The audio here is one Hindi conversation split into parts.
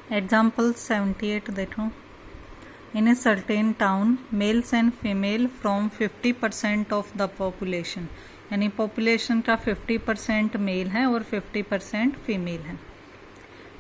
एग्जाम्पल 78 देखो। In a certain town males and female from 50% of the population, यानी पॉपुलेशन का 50% मेल है और 50% फीमेल है।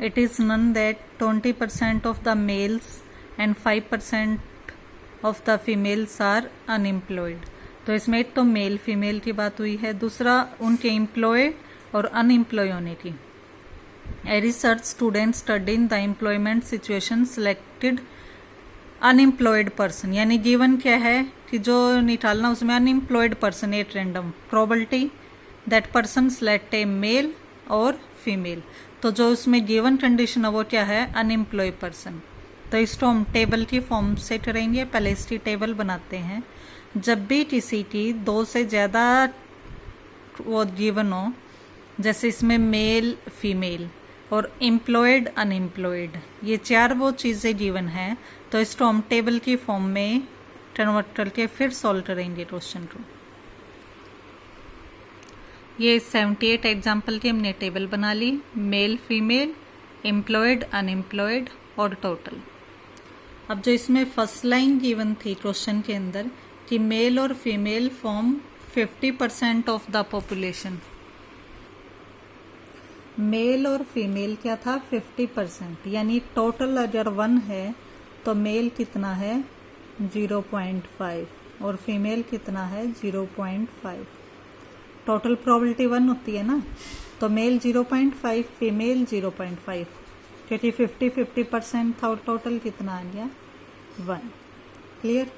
It is known that 20% of the males and 5% of the females are unemployed. तो इसमें एक तो मेल फीमेल की बात हुई है, दूसरा उनके एम्प्लॉय और अनएम्प्लॉय होने की। A research student studying the employment situation selected unemployed person, यानी गिवन क्या है कि जो निकालना उसमें unemployed person at random probability that person select a male और फीमेल। तो जो उसमें गिवन कंडीशन है वो क्या है, अनएम्प्लॉय पर्सन। तो इसको हम टेबल की फॉर्म से करेंगे। पहले इसकी टेबल बनाते हैं। जब भी किसी की दो से ज़्यादा वो गिवन हो, जैसे इसमें मेल फीमेल और एम्प्लॉयड अनएम्प्लॉयड, ये चार वो चीज़ें गिवन हैं, तो इसको हम टेबल की फॉर्म में कन्वर्ट करके फिर सॉल्व करेंगे क्वेश्चन को। ये 78 एग्जाम्पल की हमने टेबल बना ली, मेल फीमेल एम्प्लॉयड अनएम्प्लॉयड और टोटल। अब जो इसमें फर्स्ट लाइन गिवन थी क्वेश्चन के अंदर कि मेल और female form 50% of the population, male और फीमेल क्या था 50%, यानी टोटल अगर 1 है तो मेल कितना है 0.5 और फीमेल कितना है 0.5। टोटल प्रोबेबिलिटी 1 होती है ना, तो मेल 0.5 फीमेल 0.5, क्योंकि 50-50% था और टोटल कितना आ गया 1। क्लियर।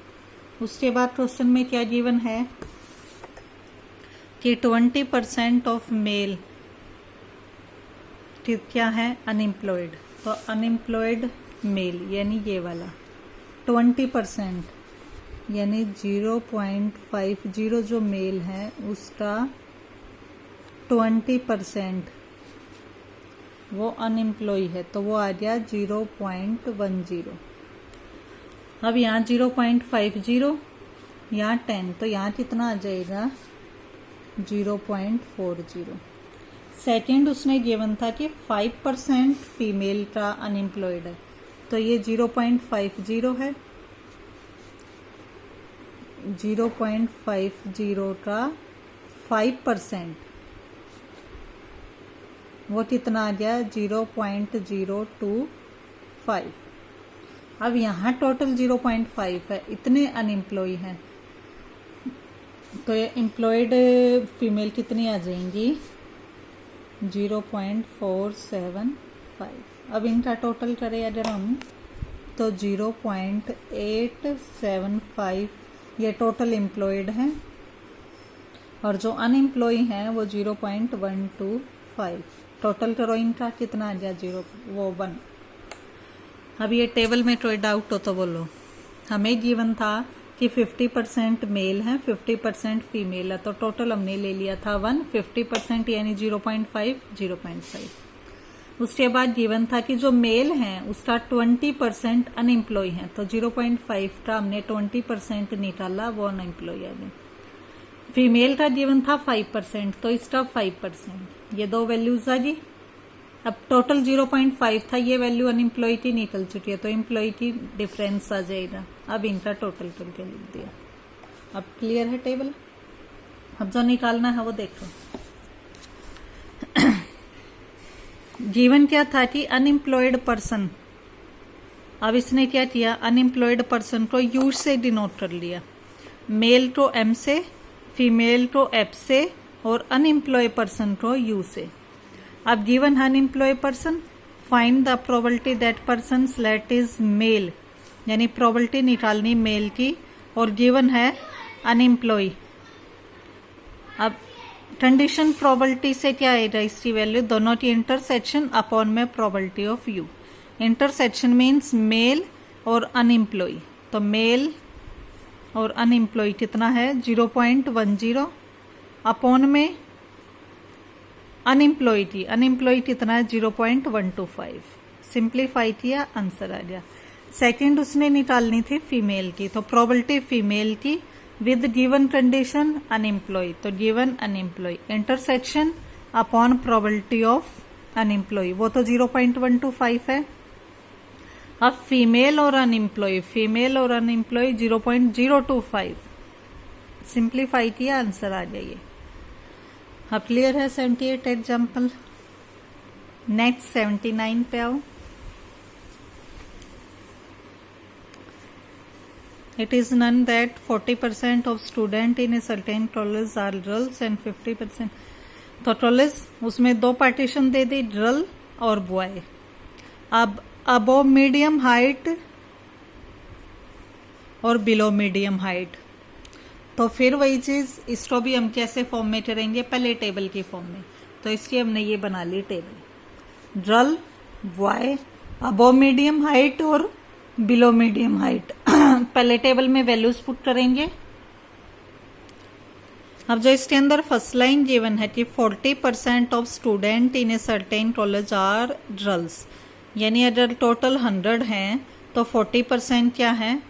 उसके बाद क्वेश्चन में क्या गिवन है कि 20% ऑफ मेल क्या है अनएम्प्लॉयड। तो अनएम्प्लॉयड मेल यानी ये वाला 20% यानी 0.50 जो मेल है उसका 20% वो अनएम्प्लॉय है, तो वो आ गया 0.10। अब यहाँ 0.50 यहाँ 10, तो यहाँ कितना आ जाएगा 0.40। सेकेंड उसने गिवन था कि 5% फीमेल का अनएम्प्लॉयड है, तो ये 0.50 है। 0.50 का 5% वो कितना आ गया 0.025। अब यहाँ टोटल 0.5 है, इतने अनएम्प्लॉय हैं, तो ये एम्प्लॉयड फीमेल कितनी आ जाएंगी 0.475। अब इनका टोटल करें अगर हम तो 0.875 ये टोटल एम्प्लॉयड हैं और जो अनएम्प्लॉय हैं वो 0.125। टोटल करो इनका कितना आ गया 1। अब ये टेबल में कोई डाउट हो तो बोलो। हमें गिवन था कि 50% मेल है 50% फीमेल है, तो टोटल हमने ले लिया था 1। 50% यानी 0.5। उसके बाद गिवन था कि जो मेल हैं उसका 20% अनएम्प्लॉय है, तो 0.5 का हमने 20% निकाला, वो अनएम्प्लॉय आ गए। फीमेल का गिवन था 5%, तो इसका 5%, ये दो वैल्यूज आ गई। अब टोटल 0.5 था, ये वैल्यू अनएम्प्लॉय की निकल चुकी है, तो एम्प्लॉय की डिफरेंस आ जाएगा। अब इनका टोटल करके लिख दिया। अब क्लियर है टेबल। अब जो निकालना है वो देखो। गिवन क्या था कि अनएम्प्लॉयड पर्सन, अब इसने क्या किया अनएम्प्लॉयड पर्सन को यू से डिनोट कर लिया, मेल को एम से, फीमेल को एफ से और अनएम्प्लॉय पर्सन को यू से। अब given unemployed person, find the probability that person select is male, यानी प्रोबेबिलिटी निकालनी मेल की, और गिवन है अनएम्प्लॉय। अब कंडीशन प्रोबेबिलिटी से क्या आएगा इसकी वैल्यू, दोनों की इंटरसेक्शन अपॉन में probability of you. Intersection means male और अनएम्प्लॉय, तो मेल और अनएम्प्लॉय कितना है 0.10 अपॉन में अनएम्प्लॉय की, अनएम्प्लॉय कितना है 0.125। सिंप्लीफाई किया, आंसर आ गया। सेकंड उसने निकालनी थी फीमेल की, तो प्रोबेबिलिटी फीमेल की विद गिवन कंडीशन अनएम्प्लॉय, तो given unemployed intersection upon probability of unemployed, वो तो 0.125 है। अब फीमेल और अनएम्प्लॉय, फीमेल और अनएम्प्लॉय 0.025 सिंप्लीफाई किया आंसर आ जाइए। अब क्लियर है 78 एग्जाम्पल। नेक्स्ट 79 पे आओ। It is known that 40% of student in a certain college are girls and 50%। तो कॉलेज उसमें दो पार्टीशन दे दी, गर्ल और बॉय। अब अबो मीडियम हाइट और बिलो मीडियम हाइट, तो फिर वही चीज इसको भी हम कैसे फॉर्म में करेंगे, पहले टेबल की फॉर्म में। तो इसकी हमने ये बना ली टेबल, गर्ल, बॉय, अबो मीडियम हाइट और बिलो मीडियम हाइट। पहले टेबल में वैल्यूज पुट करेंगे। अब जो इसके अंदर फर्स्ट लाइन गिवन है कि 40% of student in a certain college are girls, यानी अगर टोटल 100 हैं तो 40% क्या है,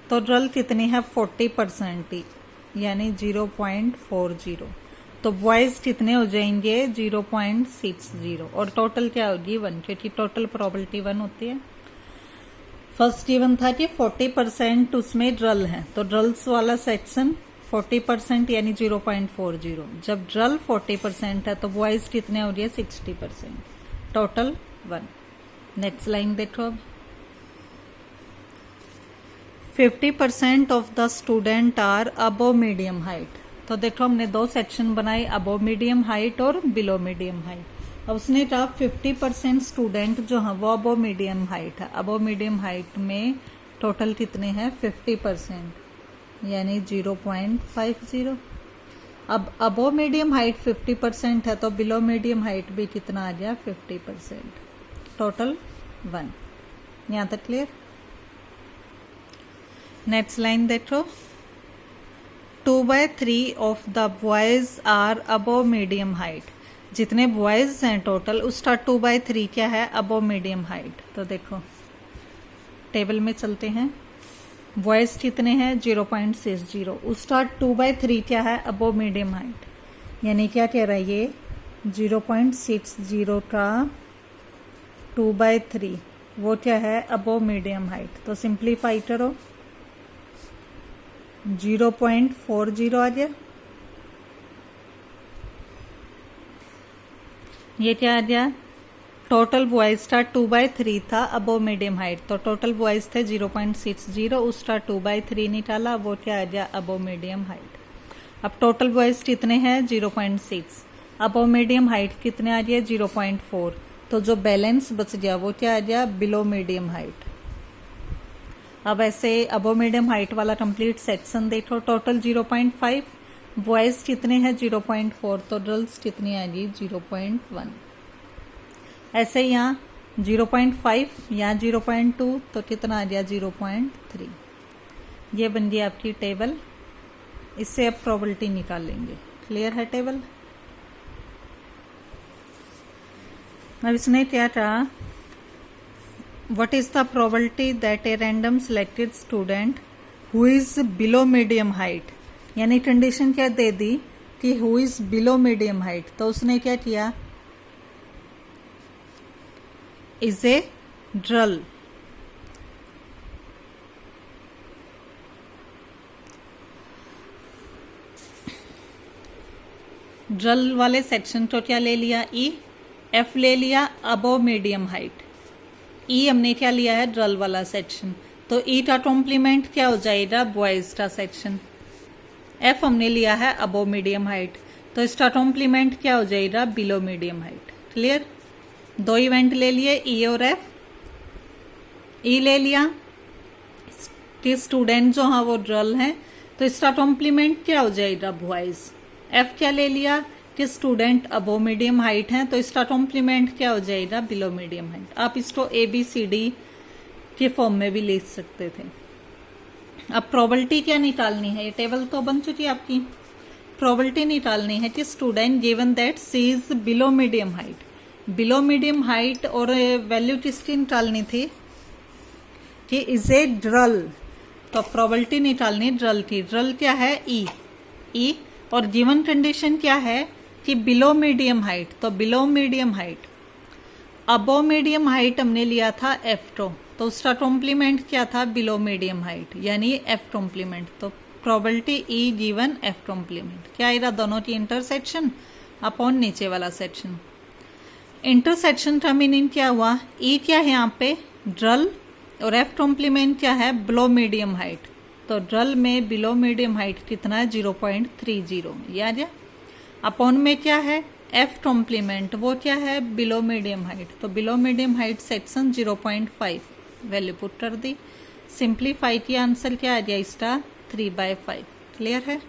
तो गर्ल कितनी है 40% ही, यानी 0.40। तो बॉयज कितने हो जाएंगे 0.60 और टोटल क्या होगी 1, क्योंकि टोटल प्रोबेबिलिटी 1 होती है। फर्स्ट गिवन था कि 40% उसमें गर्ल है, तो गर्ल्स वाला सेक्शन 40% यानी 0.40। जब गर्ल 40% है तो बॉयज कितने हो रही है 60%, टोटल 1। नेक्स्ट लाइन देखो। अब 50% of the student are above medium height, तो देखो हमने दो सेक्शन बनाए, अबव मीडियम हाइट और बिलो मीडियम हाइट। अब उसने कहा 50% स्टूडेंट जो है वो अबव मीडियम हाइट है। अबव मीडियम हाइट में टोटल कितने हैं 50%, यानी 0.50। अब अबव मीडियम हाइट 50% है तो बिलो मीडियम हाइट भी कितना आ गया 50%, टोटल 1। यहां तक क्लियर। नेक्स्ट लाइन देखो। 2/3 of the boys are above medium height, जितने बॉयज हैं टोटल उसका 2/3 क्या है अबव मीडियम हाइट। तो देखो टेबल में चलते हैं, बॉयज कितने हैं 0.60, उसका 2/3 क्या है अबव मीडियम हाइट, यानी क्या कह रहा है ये 0.60 का 2/3 वो क्या है अबव मीडियम हाइट। तो सिंप्लीफाई करो, 0.40 आ गया, ये क्या आ गया, टोटल बॉयज का 2/3 था अबव मीडियम हाइट, तो टोटल बॉयज थे 0.60, उसका 2/3 निकाला, वो क्या आ गया अबव मीडियम हाइट। अब टोटल बॉयज कितने हैं 0.6, अबव मीडियम हाइट कितने आ गया 0.4, तो जो बैलेंस बच गया वो क्या आ गया बिलो मीडियम हाइट। अब ऐसे अबव मीडियम हाइट वाला कंप्लीट सेक्शन देखो, टोटल 0.5, बॉयज कितने हैं 0.4, तो गर्ल्स कितनी आ गई 0.1। ऐसे यहाँ 0.5 यहाँ 0.2, तो कितना आ गया 0.3। ये बन गई आपकी टेबल। इससे अब प्रोबेबिलिटी निकालेंगे। क्लियर है टेबल। अब इसने क्या कहा, what is the probability that a random selected student who is below medium height, यानी कंडीशन क्या दे दी कि who is below medium height, तो उसने क्या किया is a girl, गर्ल वाले सेक्शन को क्या ले लिया ई, एफ ले लिया अबव मीडियम हाइट, ई हमने क्या लिया है गर्ल वाला सेक्शन, तो ई का कॉम्प्लीमेंट क्या हो जाएगा बॉयज का सेक्शन। एफ हमने लिया है अबव मीडियम हाइट, तो इसका कॉम्प्लीमेंट क्या हो जाएगा बिलो मीडियम हाइट। क्लियर। दो इवेंट ले लिए ई और एफ। ई ले लिया कि स्टूडेंट जो हाँ वो गर्ल है, तो इसका कॉम्प्लीमेंट क्या हो जाएगा बॉयज। एफ क्या ले लिया कि स्टूडेंट अबव मीडियम हाइट है, तो इसका कॉम्प्लीमेंट क्या हो जाएगा बिलो मीडियम हाइट। आप इसको ए बी सी डी के फॉर्म में भी लिख सकते थे। अब प्रोबेबिलिटी क्या निकालनी है, ये टेबल तो बन चुकी है आपकी। प्रोबेबिलिटी निकालनी है कि student given that she is below medium height, below medium height, और वैल्यू किसकी निकालनी थी कि इज ए ड्रल, तो प्रोबेबिलिटी निकालनी ड्रल की। ड्रल क्या है ई, ई, और गिवन कंडीशन क्या है कि बिलो मीडियम हाइट, तो below medium height, above medium height हमने लिया था F2, तो उसका कॉम्प्लीमेंट क्या था, बिलो मीडियम हाइट यानी F कॉम्प्लीमेंट। तो probability E given F complement क्या आएगा, दोनों की इंटरसेक्शन अपॉन नीचे वाला सेक्शन। इंटरसेक्शन का मीनिंग क्या हुआ, E क्या है यहाँ पे ड्रल और F कॉम्प्लीमेंट क्या है बिलो मीडियम हाइट। तो ड्रल में बिलो मीडियम हाइट कितना है 0.30, याद है। अपॉन में क्या है F कॉम्प्लीमेंट, वो क्या है बिलो मीडियम हाइट। तो below medium height section 0.5 value put कर दी। सिंप्लीफाई किया, आंसर क्या आ गया इसका 3/5। क्लियर है।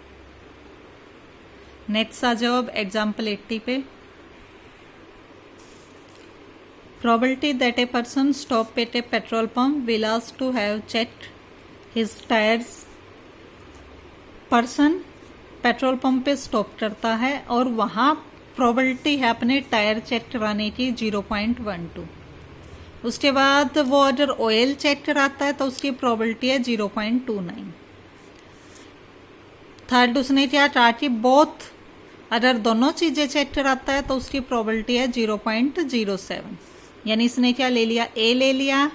नेक्स्ट आ जाओ अब एग्जाम्पल 80 पे। Probability that a person stop at a petrol pump will ask to have checked his tires। Person petrol pump पे स्टॉप करता है और वहाँ प्रोबेबिलिटी है अपने टायर चेक कराने की 0.12। उसके बाद वो अगर ऑयल चेक कराता है तो उसकी प्रोबेबिलिटी है 0.29। थर्ड उसने क्या कहा कि बोथ अगर दोनों चीजें चेक कराता है तो उसकी प्रोबेबिलिटी है 0.07। यानी इसने क्या ले लिया, ए ले लिया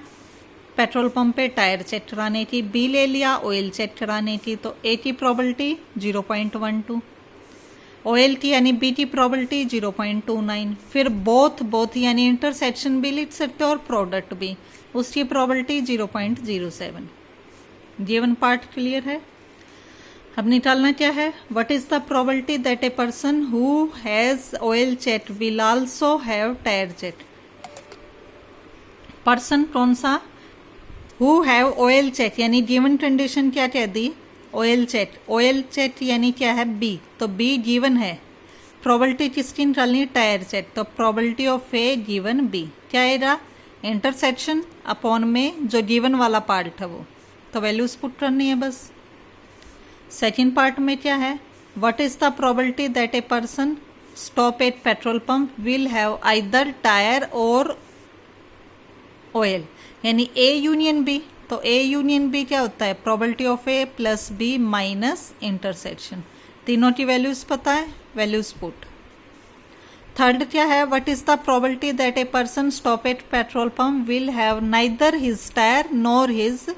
पेट्रोल पंप पे टायर चेक कराने की, बी ले लिया ऑयल चेक कराने की। तो ए की प्रोबेबिलिटी 0.12, ऑयल की यानी बी की प्रोबेबिलिटी 0.29। फिर बोथ यानी इंटरसेक्शन भी लिख सकते हो और प्रोडक्ट भी, उसकी प्रोबेबिलिटी 0.07। गिवन पार्ट क्लियर है। अब निकालना क्या है, what is the probability that a person who has oil check will also have tyre check. Person कौन सा, हु हैव ऑयल चेक यानी गिवन कंडीशन क्या कह दी, ऑयल चेक। ऑयल चेक यानी क्या है बी, तो बी गिवन है। प्रोबेबिलिटी किसकी निकालनी, टायर चेक। तो probability of A given B क्या आएगा, इंटरसेक्शन अपॉन में जो गिवन वाला पार्ट है वो, तो वैल्यूज पुट करनी है बस। सेकेंड पार्ट में क्या है, what is the probability that a person stop at petrol pump will have either tyre और ऑयल यानी ए यूनियन बी। तो ए यूनियन बी क्या होता है, probability of A plus B minus intersection. तीनों की वैल्यूज पता है, वैल्यूज पुट। थर्ड क्या है, what is the probability that a person stop at petrol pump will have neither his tyre nor his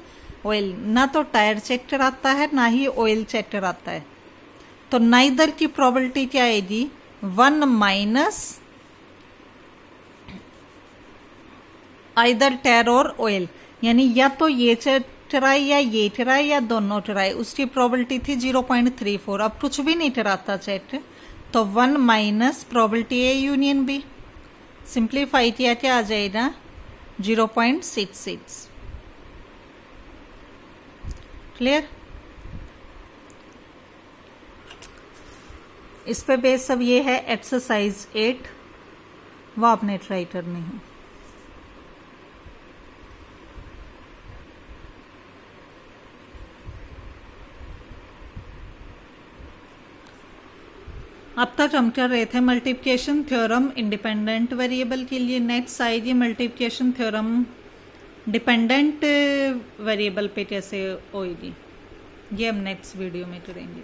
oil. ना तो टायर चेक कराता है ना ही ऑयल चेक कराता है। तो नाइदर की प्रोबेबिलिटी क्या आएगी 1 माइनस आइदर टायर और ऑयल, यानी या तो ये टराई या ये टराई या दोनों टराई। उसकी प्रोबेबिलिटी थी 0.34, अब कुछ भी नहीं टराता चेक। तो 1 minus probability A union B, simplify किया क्या आ जाएगा 0.66। क्लियर। इस पे बेस सब ये है एक्सरसाइज 8, वो आपने ट्राई करनी है। अब तक हम कर रहे थे मल्टीप्लिकेशन थ्योरम इंडिपेंडेंट वेरिएबल के लिए। नेक्स्ट आएगी मल्टीप्लिकेशन थ्योरम डिपेंडेंट वेरिएबल पे कैसे होगी, ये हम नेक्स्ट वीडियो में करेंगे।